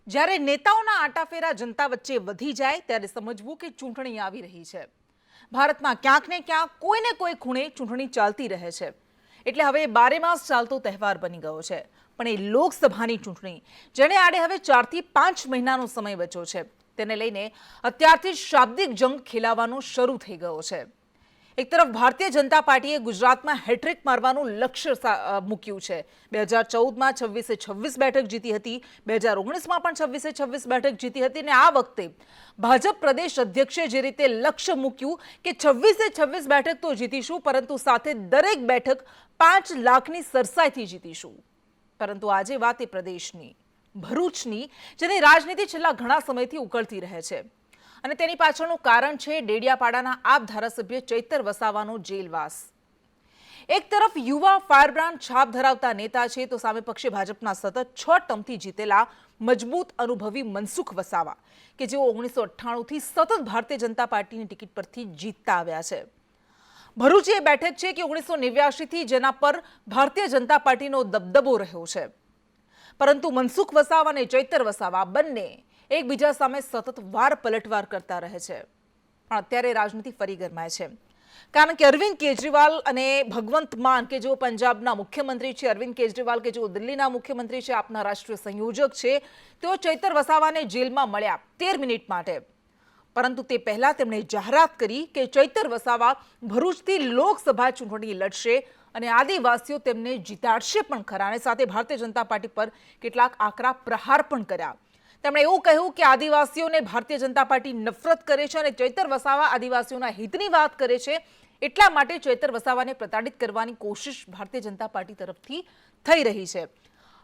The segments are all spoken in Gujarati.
જ્યારે નેતાઓના આટાફેરા જનતા વચ્ચે વધી જાય ત્યારે સમજવું કે ચૂંટણી આવી રહી છે। ભારતમાં ક્યાંક ને ક્યાંક કોઈને કોઈ ખૂણે ચૂંટણી ચાલતી રહે છે, એટલે હવે 12 માસ ચાલતો તહેવાર બની ગયો છે। પણ એ લોકસભાની ચૂંટણી જેને આડે હવે 4 થી 5 મહિનાનો સમય બચ્યો છે, તેને લઈને અત્યારથી શાબ્દિક જંગ ખેલાવાનો શરૂ થઈ ગયો છે। એક તરફ ભારતીય જનતા પાર્ટીએ ગુજરાતમાં હેટ્રિક મારવાનું લક્ષ્ય મૂક્યું છે। 2014માં 26 બેઠક જીતી હતી, 2019માં પણ 26 બેઠક જીતી હતી અને આ વખતે ભાજપ પ્રદેશ અધ્યક્ષે જે રીતે લક્ષ્ય મૂક્યું કે 26 બેઠક તો જીતીશું, પરંતુ સાથે દરેક બેઠક 5 લાખની સરસાઈથી જીતીશું। પરંતુ આજે વાત એ પ્રદેશની, ભરૂચની, જેની રાજનીતિ છેલ્લા ઘણા સમયથી ઉકળતી રહે છે અને તેની પાછળનું કારણ છે ડેડિયાપાડાના આપ ધારાસભ્ય ચૈતર વસાવાનો જેલવાસ। એક તરફ યુવા ફાયરબ્રાન્ડ છાપ ધરાવતા નેતા છે, તો સામે પક્ષે ભાજપના સતત 6 ટર્મથી જીતેલા મજબૂત અનુભવી મનસુખ વસાવા કે જેઓ 1998થી સતત ભારતીય જનતા પાર્ટીની ટિકિટ પરથી જીતતા આવ્યા છે। ભરૂચ એ બેઠક છે કે 1989થી જેના પર ભારતીય જનતા પાર્ટીનો દબદબો રહ્યો છે, પરંતુ મનસુખ વસાવા અને ચૈતર વસાવા બંને એકબીજા સામે સતત વાર પલટવાર કરતા રહે છે। પણ અત્યારે રાજનીતિ ફરી ગરમાય છે, કારણ કે અરવિંદ કેજરીવાલ અને ભગવંત માન કે જેઓ પંજાબના મુખ્યમંત્રી છે, અરવિંદ કેજરીવાલ કે જેઓ દિલ્હીના મુખ્યમંત્રી છે, આપના રાષ્ટ્રીય સંયોજક છે, તેઓ ચૈતર વસાવાને જેલમાં મળ્યા 13 મિનિટ માટે। પરંતુ તે પહેલા તેમણે જાહેરાત કરી કે ચૈતર વસાવા ભરૂચથી લોકસભા ચૂંટણી લડશે અને આદિવાસીઓ તેમને જીતાડશે પણ ખરા, અને સાથે ભારતીય જનતા પાર્ટી પર કેટલાક આકરા પ્રહાર પણ કર્યા। તેમણે એવું કહ્યું કે આદિવાસીઓને ભારતીય જનતા પાર્ટી નફરત કરે છે અને ચૈતર વસાવા આદિવાસીઓના હિતની વાત કરે છે, એટલા માટે ચૈતર વસાવાને પ્રતાડિત કરવાની કોશિશ ભારતીય જનતા પાર્ટી તરફથી થઈ રહી છે।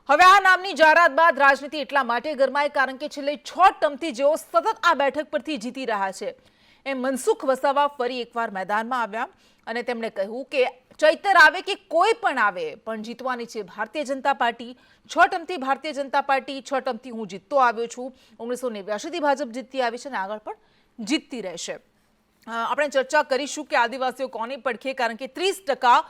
હવે આ નામની જાહેરાત બાદ રાજનીતિ એટલા માટે ગરમાય કારણ કે છેલ્લે 6 ટર્મથી જેઓ સતત આ બેઠક પરથી જીતી રહ્યા છે, એ મનસુખ વસાવા ફરી એકવાર મેદાનમાં આવ્યા અને તેમણે કહ્યું કે ચૈતર આવે કે કોઈ પણ આવે, પણ જીતવાની છે ભારતીય જનતા પાર્ટી। 6 ટર્મથી ભારતીય જનતા પાર્ટી, 6 ટર્મથી હું જીતતો આવ્યો છું, 1989થી ભાજપ જીતતી આવી છે અને આગળ પણ જીતતી રહેશે। આપણે ચર્ચા કરીશું કે આદિવાસીઓ કોની પડખે, કારણ કે 30%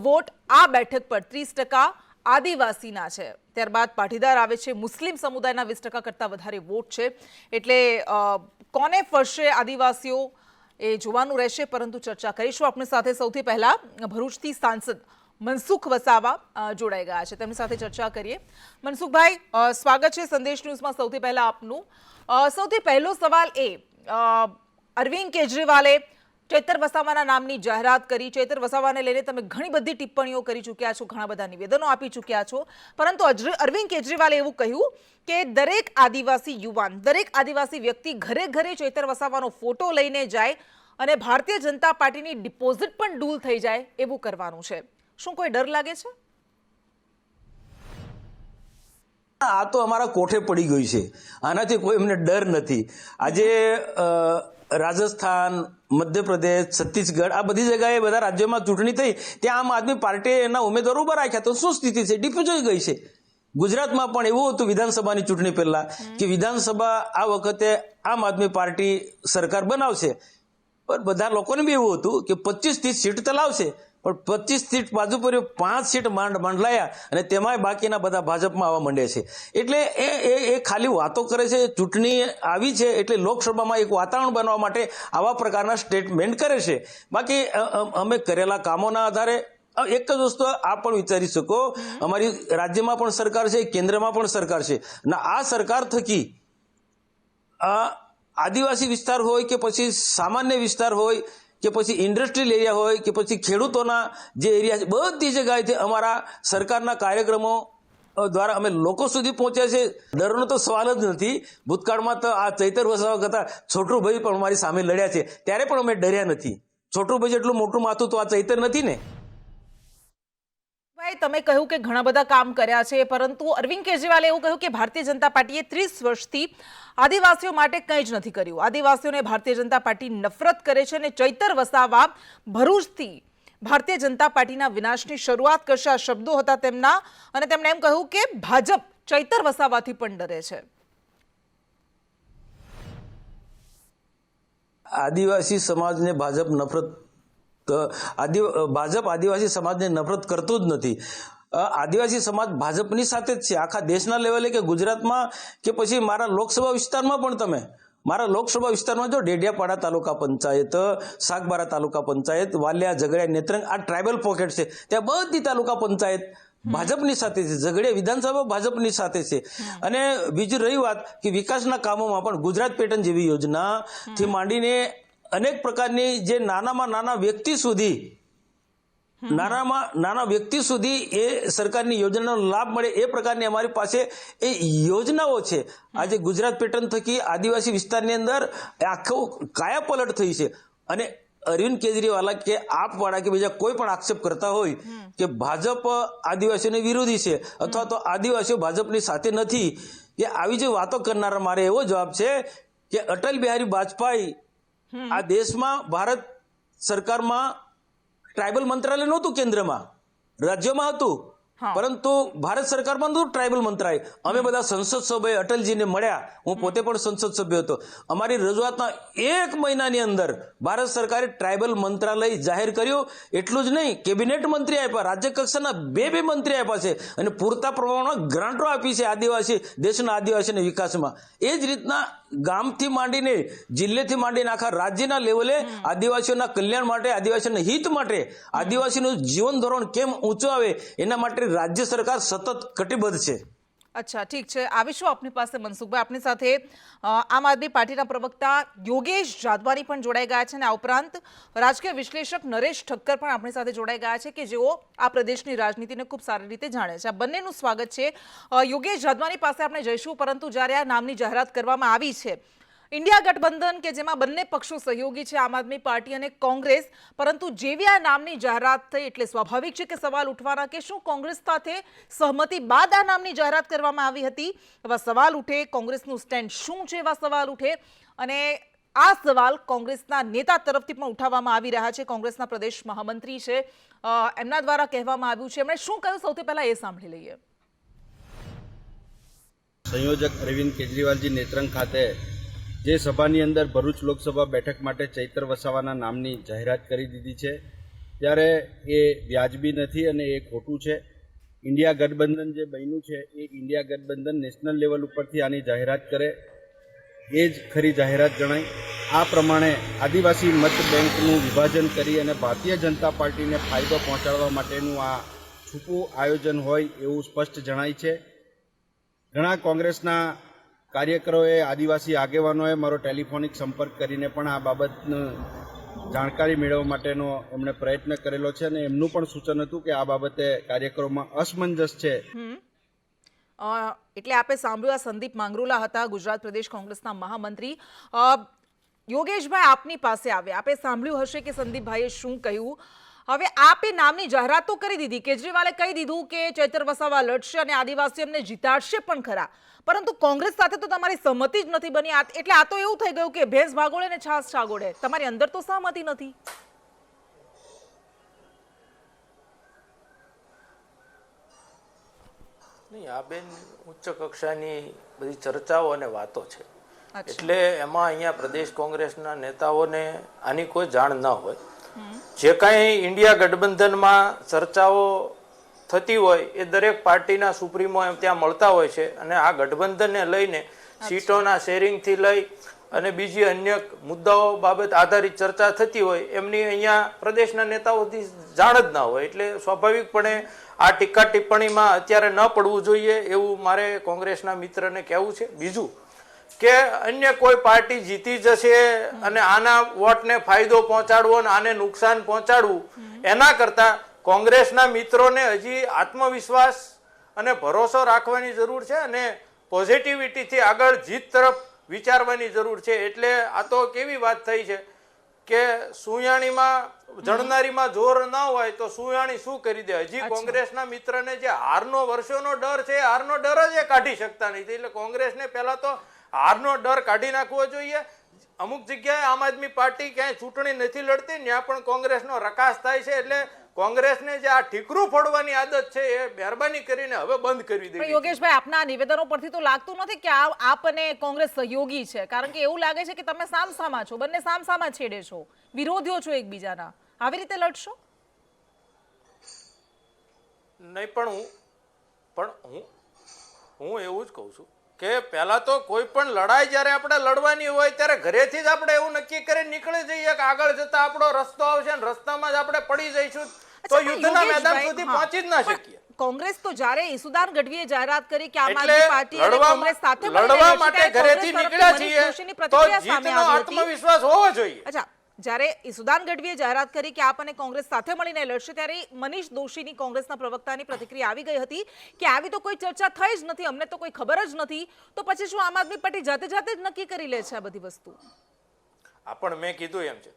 વોટ આ બેઠક પર 30% આદિવાસીના છે, ત્યારબાદ પાટીદાર આવે છે, મુસ્લિમ સમુદાયના 20% કરતાં વધારે વોટ છે, એટલે કોને ફરશે આદિવાસીઓ એ જોવાનું રહેશે। પરંતુ ચર્ચા કરીશું આપણી સાથે। સૌથી પહેલા ભરૂચથી સાંસદ મનસુખ વસાવા જોડાઈ ગયા છે, તેમની સાથે ચર્ચા કરીએ। મનસુખભાઈ, સ્વાગત છે સંદેશ ન્યૂઝમાં। સૌથી પહેલા આપનું સૌથી પહેલો સવાલ એ, અરવિંદ કેજરીવાલે ચૈતર વસાવાના નામની જાહેરાત કરી, ચૈતર વસાવાને લઈને તમે ઘણી બધી ટિપ્પણીઓ કરી ચૂક્યા છો, ઘણા બધા નિવેદનો આપી ચૂક્યા છો, પરંતુ અરવિંદ કેજરીવાલે એવું કહ્યું કે દરેક આદિવાસી યુવાન, દરેક આદિવાસી વ્યક્તિ ઘરે ઘરે ચૈતર વસાવાનો ફોટો લઈને જાય અને ભારતીય જનતા પાર્ટીની ડિપોઝિટ પણ ડૂલ થઈ જાય એવું કરવાનું છે। શું કોઈ ડર લાગે છે? આ તો અમારા કોઠે પડી ગયું છે, આનાથી કોઈ એમને ડર નથી। આજે રાજસ્થાન, મધ્યપ્રદેશ, છત્તીસગઢ આ બધી જગ્યાએ બધા રાજ્યોમાં ચૂંટણી થઈ, ત્યાં આમ આદમી પાર્ટીએ એના ઉમેદવારો ઉભા રાખ્યા, તો શું સ્થિતિ છે? ડિપોઝિટ ગઈ છે। ગુજરાતમાં પણ એવું હતું વિધાનસભાની ચૂંટણી પહેલા કે વિધાનસભા આ વખતે આમ આદમી પાર્ટી સરકાર બનાવશે, પણ બધા લોકોને બી એવું હતું કે 25-30 સીટ તો લાવશે, પણ 25 સીટ બાજુ પર 5 સીટ માંડલાયા અને તેમાંય બાકીના બધા ભાજપમાં આવવા માંડે છે। એટલે એ ખાલી વાતો કરે છે। ચૂંટણી આવી છે એટલે લોકસભામાં એક વાતાવરણ બનવા માટે આવા પ્રકારના સ્ટેટમેન્ટ કરે છે। બાકી અમે કરેલા કામોના આધારે એક જ વસ્તુ આપ પણ વિચારી શકો, અમારી રાજ્યમાં પણ સરકાર છે, કેન્દ્રમાં પણ સરકાર છે, અને આ સરકાર થકી આદિવાસી વિસ્તાર હોય કે પછી સામાન્ય વિસ્તાર હોય કે પછી ઇન્ડસ્ટ્રીયલ એરિયા હોય કે પછી ખેડૂતોના જે એરિયા છે, બધી જગ્યાએથી અમારા સરકારના કાર્યક્રમો દ્વારા અમે લોકો સુધી પહોંચ્યા છે। ડરનો તો સવાલ જ નથી। ભૂતકાળમાં તો આ ચૈતર વસાવા કરતા છોટુભાઈ પણ અમારી સામે લડ્યા છે, ત્યારે પણ અમે ડર્યા નથી। છોટુભાઈ જેટલું મોટું માથું તો આ ચૈતર નથી ને। તમે કહ્યું કે ઘણા બધા કામ કર્યા છે, પરંતુ અરવિંદ કેજરીવાલે એવું કહ્યું કે ભારતીય જનતા પાર્ટીએ 30 વર્ષથી આદિવાસીઓ માટે કંઈ જ નથી કર્યું, આદિવાસીઓને ભારતીય જનતા પાર્ટી નફરત કરે છે અને ચૈતર વસાવા ભરૂચથી ભારતીય જનતા પાર્ટીના વિનાશની શરૂઆત કરશે, આ શબ્દો હતા તેમના, અને તેમણે એમ કહ્યું કે ભાજપ ચૈતર વસાવાથી પણ ડરે છે। આદિવાસી સમાજને ભાજપ નફરત ભાજપ આદિવાસી સમાજને નફરત કરતું જ નથી। આદિવાસી સમાજ ભાજપની સાથે જ છે, આખા દેશના લેવલે કે ગુજરાતમાં કે પછી મારા લોકસભા વિસ્તારમાં પણ તમે મારા લોકસભા વિસ્તારમાં જો ડેડિયાપાડા તાલુકા પંચાયત, સાગબારા તાલુકા પંચાયત, વાલિયા, ઝઘડિયા, નેત્રંગ આ ટ્રાઇબલ પોકેટ છે, ત્યાં બધી તાલુકા પંચાયત ભાજપની સાથે છે, ઝઘડિયા વિધાનસભા ભાજપની સાથે છે. અને બીજી રહી વાત કે વિકાસના કામોમાં પણ ગુજરાત પેટર્ન જેવી યોજનાથી માંડીને અનેક પ્રકારની જે નાનામાં નાના વ્યક્તિ સુધી નાના વ્યક્તિ સુધી એ સરકારની યોજનાનો લાભ મળે એ પ્રકારની અમારી પાસે એ યોજનાઓ છે. આજે ગુજરાત પેટર્ન થકી આદિવાસી વિસ્તારની અંદર આખો કાયાપલટ થઈ છે. અને અરવિંદ કેજરીવાલ કે આપ વાળા કે બીજા કોઈ પણ આક્ષેપ કરતા હોય કે ભાજપ આદિવાસીઓને વિરોધી છે અથવા તો આદિવાસીઓ ભાજપની સાથે નથી, કે આવી જે વાતો કરનારા મારે એવો જવાબ છે કે અટલ બિહારી વાજપેયી આ દેશમાં ભારત સરકારમાં ટ્રાઇબલ મંત્રાલય નહોતું, કેન્દ્રમાં રાજ્યોમાં હતું, પરંતુ ભારત સરકારમાં નહોતું ટ્રાઇબલ મંત્રાલય. અમે બધા સંસદ સભ્ય અટલજીને મળ્યા, હું પોતે પણ સંસદ સભ્ય હતો. અમારી રજૂઆતના 1 મહિનાની અંદર ભારત સરકારે ટ્રાઇબલ મંત્રાલય જાહેર કર્યું. એટલું જ નહીં, કેબિનેટ મંત્રી આપ્યા, રાજ્ય કક્ષાના 2 મંત્રી આપ્યા છે અને પૂરતા પ્રમાણમાં ગ્રાન્ટો આપી છે આદિવાસી દેશના આદિવાસીના વિકાસમાં. એ જ રીતના ગામથી માંડીને જિલ્લેથી માંડીને આખા રાજ્યના લેવલે આદિવાસીઓના કલ્યાણ માટે, આદિવાસીઓના હિત માટે, આદિવાસીનું જીવન ધોરણ કેમ ઊંચું આવે એના માટે રાજ્ય સરકાર સતત કટિબદ્ધ છે. અચ્છા, ઠીક છે, આવીશું આપની પાસે. મનસુખભાઈ, આપની સાથે આમ આદમી પાર્ટીના પ્રવક્તા યોગેશ જાદવાની પણ જોડાઈ ગયા છે અને આ ઉપરાંત રાજકીય વિશ્લેષક નરેશ ઠક્કર પણ આપણી સાથે જોડાઈ ગયા છે કે જેઓ આ પ્રદેશની રાજનીતિને ખૂબ સારી રીતે જાણે છે. આ બંનેનું સ્વાગત છે. યોગેશ જાદવાની પાસે આપણે જઈશું, પરંતુ જ્યારે આ નામની જાહેરાત કરવામાં આવી છે, ઇન્ડિયા ગઠબંધન કે જેમાં બંને પક્ષો સહયોગી છે, આમ આદમી પાર્ટી અને કોંગ્રેસ, પરંતુ જેવી આ નામની જાહેરાત થઈ એટલે સ્વાભાવિક છે કે સવાલ ઉઠવાના કે શું કોંગ્રેસ સાથે સહમતિ બાદ આ નામની જાહેરાત કરવામાં આવી હતી? એવા સવાલ ઉઠે. કોંગ્રેસનું સ્ટેન્ડ શું છે? એવા સવાલ ઉઠે. અને આ સવાલ કોંગ્રેસના નેતા તરફથી પણ ઉઠાવવામાં આવી રહ્યા છે. કોંગ્રેસના પ્રદેશ મહામંત્રી છે, એમના દ્વારા કહેવામાં આવ્યું છે. એમણે શું કહ્યું સૌથી પહેલા એ સાંભળી લઈએ. સંયોજક અરવિંદ કેજરીવાલજી નેત્રંગ ખાતે જે સભાની અંદર ભરૂચ લોકસભા બેઠક માટે ચૈતર વસાવાના નામની જાહેરાત કરી દીધી છે, ત્યારે એ વ્યાજબી નથી અને એ ખોટું છે. ઇન્ડિયા ગઠબંધન જે બન્યું છે એ ઇન્ડિયા ગઠબંધન નેશનલ લેવલ ઉપરથી આની જાહેરાત કરે એ જ ખરી જાહેરાત ગણાય. આ પ્રમાણે આદિવાસી મત બેંકનું વિભાજન કરી અને ભારતીય જનતા પાર્ટીને ફાયદો પહોંચાડવા માટેનું આ છૂપું આયોજન હોય એવું સ્પષ્ટ જણાય છે. ઘણા કોંગ્રેસના કાર્યકરોએ, આદિવાસી આગેવાનોએ મારો ટેલિફોનિક સંપર્ક કરીને પણ આ બાબતની જાણકારી મેળવવા માટેનો એમણે પ્રયત્ન કરેલો છે અને એમનું પણ સૂચન હતું કે આ બાબતે કાર્યકરોમાં અસમંજસ છે. એટલે આપે સાંભળ્યું, આ સંદીપ માંગરોલા હતા, ગુજરાત પ્રદેશ કોંગ્રેસના મહામંત્રી. યોગેશભાઈ, આપની પાસે આવે, આપે સાંભળ્યું હશે કે સંદીપભાઈએ શું કહ્યું. હવે આપે નામની જાહેરાત તો કરી દીધી, કેજરીવાલે કહી દીધું કે ચૈતર વસાવા લડશે અને આદિવાસી એમને જીતાડશે પણ ખરા, પરંતુ કોંગ્રેસ સાથે તો તમારી સહમતિ જ નથી બની. એટલે આ તો એવું થઈ ગયું કે ભેંસ ભાગોળે ને છાસ છાગોળે. તમારી અંદર તો સહમતિ નથી. નહીં, આ બેન ઉચ્ચ કક્ષાની બધી ચર્ચાઓ અને વાતો છે, એટલે એમાં અહીંયા પ્રદેશ કોંગ્રેસના નેતાઓને આની કોઈ જાણ ન હોય. જે કાંઈ ઇન્ડિયા ગઠબંધનમાં ચર્ચાઓ થતી હોય એ દરેક પાર્ટીના સુપ્રીમો એમ ત્યાં મળતા હોય છે અને આ ગઠબંધનને લઈને સીટોના શેરિંગથી લઈ અને બીજી અન્ય મુદ્દાઓ બાબત આધારિત ચર્ચા થતી હોય એમની અહીંયા પ્રદેશના નેતાઓથી જાણ જ ના હોય. એટલે સ્વાભાવિકપણે આ ટીકા ટિપ્પણીમાં અત્યારે ન પડવું જોઈએ એવું મારે કોંગ્રેસના મિત્રને કહેવું છે. બીજું કે અન્ય કોઈ પાર્ટી જીતી જશે અને આના વોટને ફાયદો પહોંચાડવો અને આને નુકસાન પહોંચાડવું, એના કરતાં કોંગ્રેસના મિત્રોને હજી આત્મવિશ્વાસ અને ભરોસો રાખવાની જરૂર છે અને પોઝિટિવિટીથી આગળ જીત તરફ વિચારવાની જરૂર છે. એટલે આ તો કેવી વાત થઈ છે કે સુયાણીમાં જણનારીમાં જોર ન હોય તો સુયાણી શું કરી દે. હજી કોંગ્રેસના મિત્રને જે હારનો વર્ષોનો ડર છે, હારનો ડર જ એ કાઢી શકતા નથી. એટલે કોંગ્રેસને પહેલા તો હારનો ડર કાઢી નાખવો જોઈએ. અમુક જગ્યાએ આમ આદમી પાર્ટી ક્યાંય ચૂંટણી નથી લડતી, ત્યાં પણ કોંગ્રેસનો રકાસ થાય છે. એટલે કોંગ્રેસને જે આ ઠીકરું ફોડવાની આદત છે એ મહેરબાની કરીને હવે બંધ કરી દેવી. યોગેશભાઈ, આપના નિવેદનો પરથી તો લાગતું નથી કે આપ અને કોંગ્રેસ સહયોગી છે, કારણ કે એવું લાગે છે કે તમે સામસામા છો, બંને સામસામા છેડે છો, વિરોધીઓ છો એકબીજાના. આવી રીતે લડશો? નહીં, પણ હું એવું જ કહું છું કે પહેલા તો કોઈ પણ લડાઈ જ્યારે આપણે લડવાની હોય ત્યારે ઘરેથી જ આપણે એવું નક્કી કરીને નીકળી જઈએ કે આગળ જતા આપણો રસ્તો આવશે ને રસ્તામાં જ આપણે પડી જઈશું તો યુદ્ધના મેદાન સુધી પહોંચી જ ના શકીએ. કોંગ્રેસ તો જ્યારે ઈસુદાન ગઢવીએ જાહેરાત કરી કે આમ એટલે આદમી પાર્ટી અને કોંગ્રેસ સાથે મળીને લડવા લડશે, માટે ત્યારે ઘરેથી કોંગ્રેસ નીકળ્યા તરફથી છીએ મનીષ દોશીની તો પ્રતિક્રિયા સામે જીતનો આવી હતી. આત્મવિશ્વાસ હોવો જોઈએ. અચ્છા, જ્યારે ઈસુદાન ગઢવીએ જાહેરાત કરી કે આપ અને કોંગ્રેસ સાથે મળીને લડશે, ત્યારે મનીષ દોશીની કોંગ્રેસના પ્રવક્તાની પ્રતિક્રિયા આવી ગઈ હતી કે આવી તો કોઈ ચર્ચા થઈ જ નથી, અમને તો કોઈ ખબર જ નથી, તો પછી શું આમ આદમી પાર્ટી જાતે જ નક્કી કરી લે છે આ બધી વસ્તુ? પણ મેં કીધું એમ છે,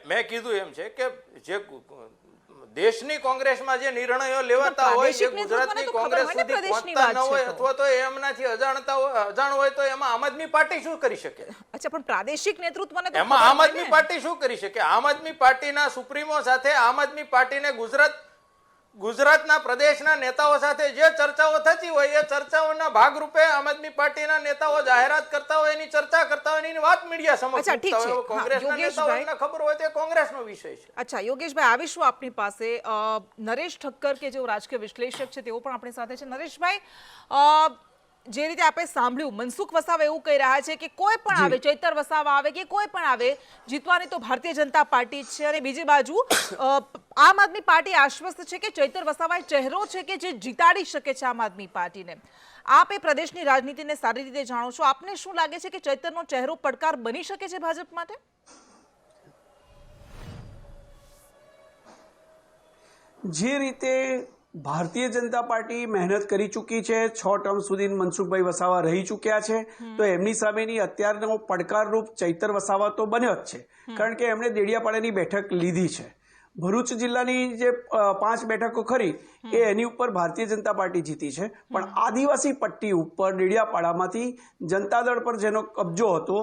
મેં કીધું એમ છે કે જે દેશની કોંગ્રેસમાં જે નિર્ણયો લેવાતા હોય એ ગુજરાતની કોંગ્રેસ સુધી પહોંચતા ન હોય અથવા તો એમનાથી અજાણ હોય તો એમાં આમ આદમી પાર્ટી શું કરી શકે? અચ્છા, પણ પ્રાદેશિક નેતૃત્વને તો એમાં ખબર આમ હોય આદમી ને. પાર્ટી શું કરી શકે? આમ આદમી પાર્ટીના સુપ્રીમો સાથે આમ આદમી પાર્ટીને ગુજરાતના પ્રદેશના નેતાઓ સાથે જે ચર્ચાઓ થતી હોય એ ચર્ચાઓના ભાગરૂપે આમ આદમી પાર્ટીના નેતાઓ જાહેરાત કરતા હોય, એની ચર્ચા કરતા હોય, એની વાત મીડિયા સમક્ષ અચ્છા, ઠીક મૂકતા હોય. છે. કોંગ્રેસના યોગેશભાઈ. નેતાઓને ખબર હોય તો એ કોંગ્રેસનો વિષય છે. અચ્છા, યોગેશભાઈ, આવીશું આપની પાસે. નરેશ ઠક્કર કે જેઓ રાજકીય વિશ્લેષક છે તેઓ પણ આપણી સાથે છે. નરેશભાઈ, જે રીતે આપણે સાંભળ્યું, મનસુખ વસાવા એવું કહી રહ્યા છે કે કોઈ પણ આવે, ચૈતર વસાવા આવે કે કોઈ પણ આવે, જીતવાની તો ભારતીય જનતા પાર્ટી છે. અને બીજી બાજુ આમ આદમી પાર્ટી આશ્વસ્ત છે કે ચૈતર વસાવા એ ચહેરો છે કે જે જીતાડી શકે છે આમ આદમી પાર્ટીને. આપ એ પ્રદેશની રાજનીતિને સારી રીતે જાણો છો, આપને શું લાગે છે કે ચૈતરનો ચહેરો પડકાર બની શકે છે ભાજપ માટે? જે રીતે ભારતીય જનતા પાર્ટી મહેનત કરી ચૂકી છે, 6 ટર્મ સુધી મનસુખભાઈ વસાવા રહી ચૂક્યા છે, તો એમની સામેની અત્યારનો પડકારરૂપ ચૈતર વસાવા તો બન્યો જ છે, કારણ કે એમણે દેડિયાપાડાની બેઠક લીધી છે. ભરૂચ જિલ્લાની જે 5 બેઠકો ખરી એ એની ઉપર ભારતીય જનતા પાર્ટી જીતી છે, પણ આદિવાસી પટ્ટી ઉપર ડેડિયાપાડામાંથી જનતા દળ પર જેનો કબજો હતો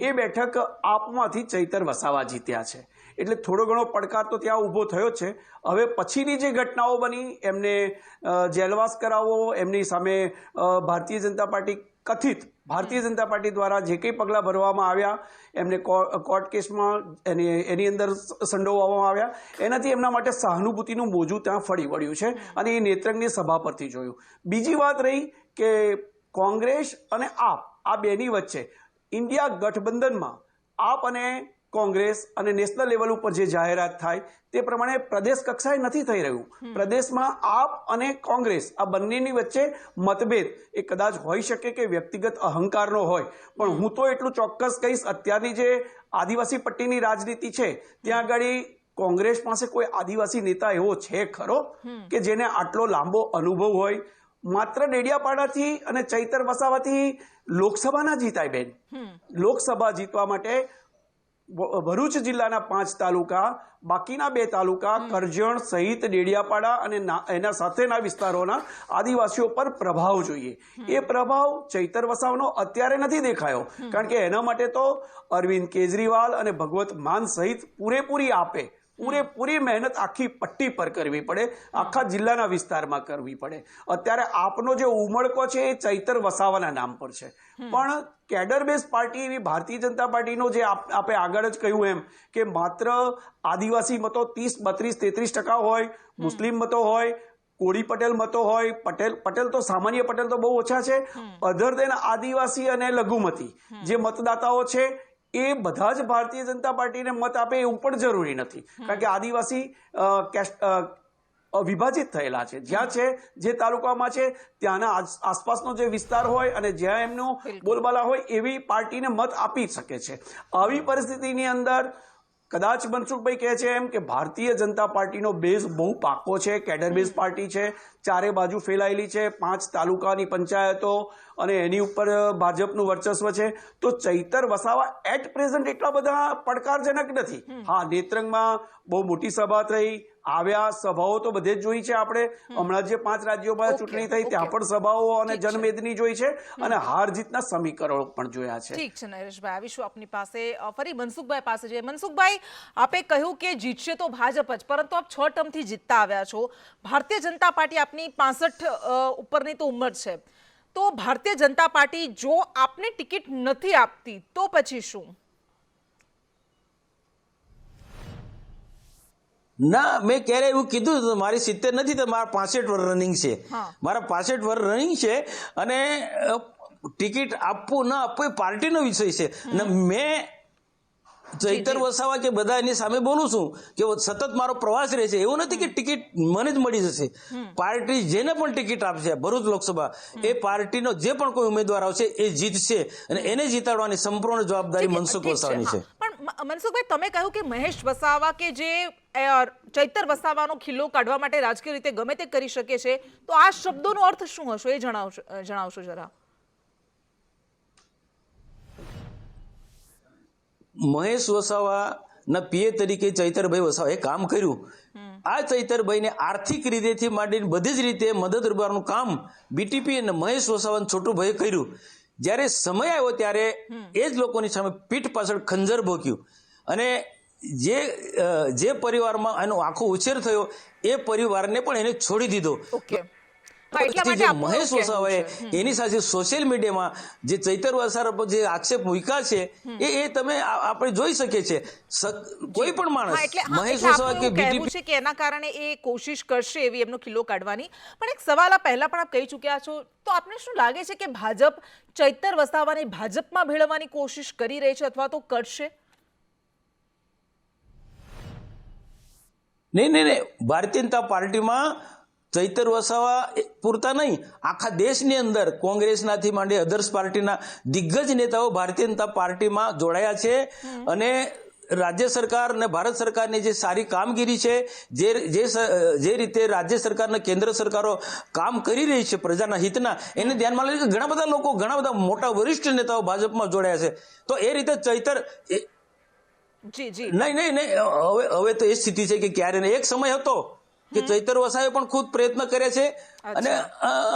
એ બેઠક આપમાંથી ચૈતર વસાવા જીત્યા છે. એટલે થોડો ઘણો પડકાર તો ત્યાં ઊભો થયો છે. હવે પછીની જે ઘટનાઓ બની, એમને જેલવાસ કરાવવો, એમની સામે ભારતીય જનતા પાર્ટી કથિત ભારતીય જનતા પાર્ટી દ્વારા જે કંઈ પગલાં ભરવામાં આવ્યા, એમને કોર્ટ કેસમાં એની અંદર સંડોવવામાં આવ્યા, એનાથી એમના માટે સહાનુભૂતિનું મોજું ત્યાં ફરી વળ્યું છે અને એ નેત્રંગની સભા પરથી જોયું. બીજી વાત રહી કે કોંગ્રેસ અને આ બેની વચ્ચે ઇન્ડિયા ગઠબંધનમાં આપ અને કોંગ્રેસ અને નેશનલ લેવલ ઉપર જે જાહેરાત થાય તે પ્રમાણે પ્રદેશ કક્ષાએ નથી થઈ રહ્યું. પ્રદેશમાં આપ અને કોંગ્રેસ આ બંનેની વચ્ચે મતભેદ એ કદાચ હોઈ શકે કે વ્યક્તિગત અહંકારનો હોય, પણ હું તો એટલું ચોક્કસ કહીશ, અત્યારની જે આદિવાસી પટ્ટીની રાજનીતિ છે ત્યાં આગળ કોંગ્રેસ પાસે કોઈ આદિવાસી નેતા એવો છે ખરો કે જેને આટલો લાંબો અનુભવ હોય? માત્ર ડેડિયાપાડાથી અને ચૈતર વસાવાથી લોકસભા ના જીતાય બેન. લોકસભા જીતવા માટે ભરૂચ જિલ્લાના 5 તાલુકા, બાકીના 2 તાલુકા કરજણ સહિત ડેડિયાપાડા અને એના સાથેના વિસ્તારોના આદિવાસીઓ પર પ્રભાવ જોઈએ. એ પ્રભાવ ચૈતર વસાવાનો અત્યારે નથી દેખાયો, કારણ કે એના માટે તો અરવિંદ કેજરીવાલ અને ભગવત માન સહિત પૂરેપૂરી મહેનત આખી પટ્ટી પર કરવી પડે, આખા જિલ્લાના વિસ્તારમાં કરવી પડે. અત્યારે આપનો જે ઉમળકો છે એ ચૈતર વસાવાના નામ પર છે, પણ કેડર બેઝ પાર્ટી એવી ભારતીય જનતા પાર્ટીનો જે આપણે આગળ જ કહ્યું એમ કે માત્ર આદિવાસી મતો 30, 32, 33% હોય, મુસ્લિમ મતો હોય, કોળી પટેલ મતો હોય, પટેલ તો સામાન્ય પટેલ તો બહુ ઓછા છે, અધર દેન આદિવાસી અને લઘુમતી જે મતદાતાઓ છે એ બધા જ ભારતીય જનતા પાર્ટીને મત આપે એવું પણ જરૂરી નથી, કારણ કે આદિવાસી વિભાજિત થયેલા છે. જ્યાં છે જે તાલુકામાં છે ત્યાંના આસપાસનો જે વિસ્તાર હોય અને જ્યાં એમનો બોલબાલા હોય એવી પાર્ટીને મત આપી શકે છે. આવી પરિસ્થિતિની અંદર કદાચ મનસુખભાઈ કહે છે એમ કે ભારતીય જનતા પાર્ટીનો બેઝ બહુ પાકો છે, કેડર બેઝ પાર્ટી છે, ચારે બાજુ ફેલાયેલી છે, 5 તાલુકાની પંચાયતો અને એની ઉપર ભાજપનું વર્ચસ્વ છે, તો ચૈતર વસાવા એટ પ્રેઝન્ટ એટલા બધા પડકારજનક નથી. હા, નેત્રંગમાં બહુ મોટી સભા થઈ, આવ્યા, સભાઓ તો બધે જ જોઈ છે આપણે. હમણાં જે 5 રાજ્યોમાં ચૂંટણી થઈ ત્યાં પણ સભાઓ અને જનમેદની જોઈ છે અને હાર જીતના સમીકરણો પણ જોયા છે. ઠીક છે નરેશભાઈ, આવીશું આપની પાસે. ફરી મનસુખભાઈ પાસે જઈએ. મનસુખભાઈ, આપે કહ્યું કે જીતશે તો ભાજપ જ, પરંતુ આપ 6 ટર્મથી જીતતા આવ્યા છો. ભારતીય જનતા પાર્ટી આપની 65 ઉપરની તો ઉંમર છે, તો ભારતીય જનતા પાર્ટી જો આપને ટિકિટ નથી આપતી તો પછી શું? ના, મેં ક્યારે એવું કીધું હતું? મારી 70 નથી, તો મારા 65 વર્ષ રનિંગ છે. મારા 65 વર્ષ રનિંગ છે અને ટિકિટ આપવું ના આપવું એ પાર્ટીનો વિષય છે. અને મેં ચૈતર વસાવા કે બધા એની સામે બોલું છું કે સતત મારો પ્રવાસ રહે છે. એવું નથી કે ટિકિટ મને જ મળી જશે. પાર્ટી જેને પણ ટિકિટ આપશે ભરૂચ લોકસભા, એ પાર્ટીનો જે પણ કોઈ ઉમેદવાર આવશે એ જીતશે અને એને જીતાડવાની સંપૂર્ણ જવાબદારી મનસુખ વસાવાની છે. પણ મનસુખભાઈ, તમે કહ્યું કે મહેશ વસાવા કે જે ચૈતર વસાવાનો ખિલ્લો કાઢવા માટે રાજકીય રીતે ગમે તે કરી શકે છે, તો આ શબ્દોનો અર્થ શું હશે એ જણાવશો જરા. મહેશ વસાવાના પીએ તરીકે ચૈતરભાઈ વસાવાએ કામ કર્યું. આ ચૈતરભાઈને આર્થિક રીતેથી માંડીને બધી જ રીતે મદદ કરવાનું કામ બીટીપી અને મહેશ વસાવા છોટુભાઈએ કર્યું. જ્યારે સમય આવ્યો ત્યારે એ જ લોકોની સામે પીઠ પાછળ ખંજર ભોંક્યું અને જે પરિવારમાં એનો આખો ઉછેર થયો એ પરિવારને પણ એને છોડી દીધો. મહેશ વસાવાએ એની સાથે સોશિયલ મીડિયામાં જે ચૈતર વસાવા પર જે આક્ષેપ મૂક્યા છે એ તમે આપણે જોઈ શકીએ છીએ. કોઈ પણ માણસ મહેશ વસાવા કે બીટીપી છે કે એના કારણે એ કોશિશ કરશે એવી એમનો ખિલ્લો કાઢવાની. પણ એક સવાલ આ પહેલા પણ આપ કહી ચૂક્યા છો, તો આપને શું લાગે છે કે ભાજપ ચૈતર વસાવાને ભાજપમાં ભેળવવાની કોશિશ કરી રહી છે અથવા તો કરશે? નહીં, ભારતીય જનતા પાર્ટીમાં ચૈતર વસાવા પૂરતા નહીં, આખા દેશની અંદર કોંગ્રેસનાથી માંડી અધર્સ પાર્ટીના દિગ્ગજ નેતાઓ ભારતીય જનતા પાર્ટીમાં જોડાયા છે. અને રાજ્ય સરકાર અને ભારત સરકારની જે સારી કામગીરી છે, જે રીતે રાજ્ય સરકાર અને કેન્દ્ર સરકારો કામ કરી રહી છે પ્રજાના હિતના, એને ધ્યાનમાં લઈને ઘણા બધા લોકો, ઘણા બધા મોટા વરિષ્ઠ નેતાઓ ભાજપમાં જોડાયા છે. તો એ રીતે ચૈતર નહીં, હવે તો એ સ્થિતિ છે કે ક્યારે એક સમય હતો કે ચૈતર વસાવાએ પણ ખુદ પ્રયત્ન કર્યા છે અને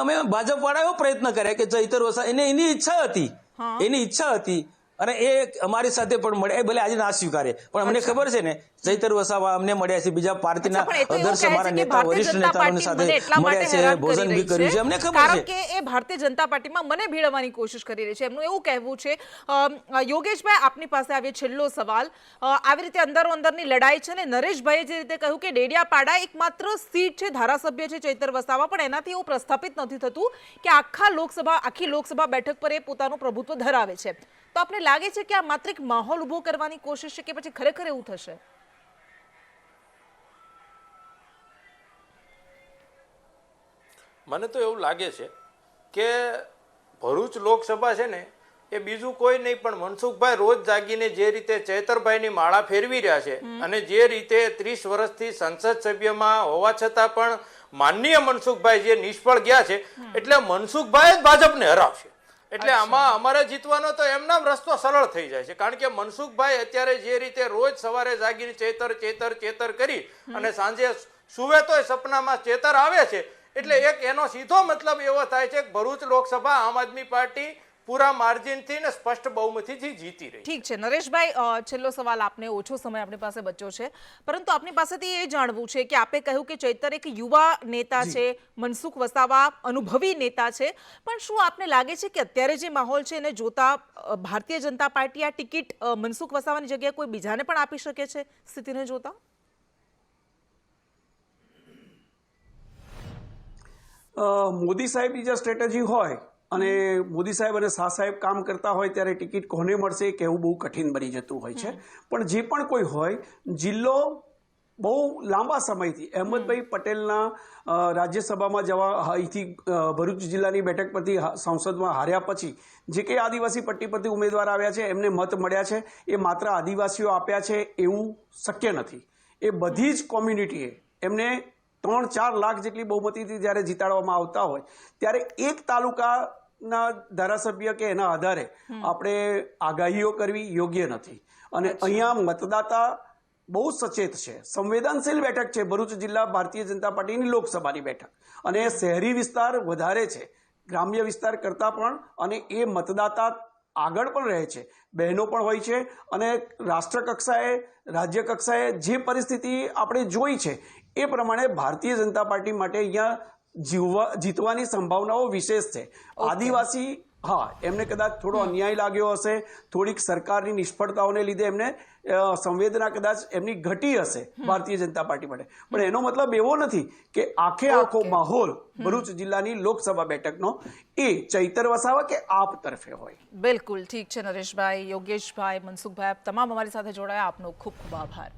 અમે ભાજપ વાળાએ પ્રયત્ન કર્યા કે ચૈતર વસાવા એની ઈચ્છા હતી અને એ અમારી સાથે પણ મળ્યા. ભલે આજે ના સ્વીકારે, પણ અમને ખબર છે ને ચૈતર વસાવા અમને મળ્યા છે, બીજા પાર્ટીના અધર્સ અમારા નેતા વરિષ્ઠ નેતાઓની સાથે મળ્યા છે, ભોજન બી કર્યું છે, અમને ખબર છે. કે એ ભારતીય જનતા પાર્ટીમાં મને ભેળવવાની કોશિશ કરી રહી છે, એમનું એવું કહેવું છે. યોગેશભાઈ, આપની પાસે આવ્યો છેલ્લો સવાલ. આવી રીતે અંદરોઅંદરની લડાઈ છે ને નરેશભાઈએ જે રીતે કહ્યું કે ડેડિયાપાડા એકમાત્ર સીટ છે, ધારાસભ્ય છે ચૈતર વસાવા, પણ એનાથી એવું પ્રસ્થાપિત નથી થતું કે આખી લોકસભા બેઠક પર એ પોતાનું પ્રભુત્વ ધરાવે છે. તો આપને લાગે છે કે આ માત્ર એક માહોલ ઉભો કરવાની કોશિશ છે કે પછી ખરેખર એવું થશે? મને તો એવું લાગે છે કે ભરૂચ લોકસભા છે ને એ બીજું કોઈ નહીં પણ મનસુખભાઈ રોજ જાગીને જે રીતે ચૈતરભાઈની માળા ફેરવી રહ્યા છે અને જે રીતે 30 વર્ષથી સંસદ સભ્યમાં હોવા છતાં પણ માનનીય મનસુખભાઈ જે નિષ્ફળ ગયા છે, એટલે મનસુખભાઈ જ ભાજપને હરાવશે. એટલે આમાં અમારે જીતવાનો તો એમના રસ્તો સરળ થઈ જાય છે, કારણ કે મનસુખભાઈ અત્યારે જે રીતે રોજ સવારે જાગીને ચેતર કરી અને સાંજે સુવે તોય સપનામાં ચેતર આવે છે, એટલે એક એનો સીધો મતલબ એવો થાય છે કે ભરૂચ લોકસભા આમ આદમી પાર્ટી પૂરા માર્જિનથી ને સ્પષ્ટ બહુમતીથી જીતી રહી. ઠીક છે નરેશભાઈ, છેલ્લો સવાલ આપને, ઓછો સમય આપણી પાસે બચ્યો છે, પરંતુ આપની પાસેથી એ જાણવું છે કે આપે કહ્યું કે ચૈતર એક યુવા નેતા છે, મનસુખ વસાવા અનુભવી નેતા છે, પણ શું આપને લાગે છે કે અત્યારે જે માહોલ છે એને જોતા ભારતીય જનતા પાર્ટી આ ટિકિટ મનસુખ વસાવાની જગ્યાએ કોઈ બીજાને પણ આપી શકે છે સ્થિતિને જોતા? મોદી સાહેબની જે સ્ટ્રેટેજી હોય અને મોદી સાહેબ અને શાહ સાહેબ કામ કરતા હોય ત્યારે ટિકિટ કોને મળશે એ કહેવું બહુ કઠિન બની જતું હોય છે. પણ જે પણ કોઈ હોય, જિલ્લો બહુ લાંબા સમયથી અહેમદભાઈ પટેલના રાજ્યસભામાં જવા અહીંથી ભરૂચ જિલ્લાની બેઠક પરથી સંસદમાં હાર્યા પછી જે કંઈ આદિવાસી પટ્ટી પરથી ઉમેદવાર આવ્યા છે, એમને મત મળ્યા છે, એ માત્ર આદિવાસીઓ આપ્યા છે એવું શક્ય નથી. એ બધી જ કોમ્યુનિટીએ એમને 3-4 લાખ જેટલી બહુમતીથી જ્યારે જીતાડવામાં આવતા હોય ત્યારે એક તાલુકાના ધારાસભ્ય કે એના આધારે આપણે આગાહીઓ કરવી યોગ્ય નથી. અને અહીંયા મતદાતા બહુ સચેત છે, સંવેદનશીલ બેઠક છે ભરૂચ જિલ્લા ભારતીય જનતા પાર્ટીની લોકસભાની બેઠક, અને શહેરી વિસ્તાર વધારે છે ગ્રામ્ય વિસ્તાર કરતાં પણ, અને એ મતદાતા આગળ પણ રહે છે, બહેનો પણ હોય છે, અને રાષ્ટ્ર કક્ષાએ રાજ્ય કક્ષાએ જે પરિસ્થિતિ આપણે જોઈ છે એ પ્રમાણે ભારતીય જનતા પાર્ટી માટે અહીંયા જીતવાની સંભાવનાઓ વિશેષ છે. આદિવાસી હા, એમને કદાચ થોડો અન્યાય લાગ્યો હશે, થોડીક સરકારની નિષ્ફળતાઓને લીધે એમને સંવેદના કદાચ એમની ઘટી હશે ભારતીય જનતા પાર્ટી માટે, પણ એનો મતલબ એવો નથી કે આખો માહોલ ભરૂચ જિલ્લાની લોકસભા બેઠકનો એ ચૈતર વસાવા કે આપ તરફે હોય. બિલકુલ ઠીક છે નરેશભાઈ, યોગેશભાઈ, મનસુખભાઈ, આપ તમામ અમારી સાથે જોડાયા, આપનો ખૂબ ખૂબ આભાર.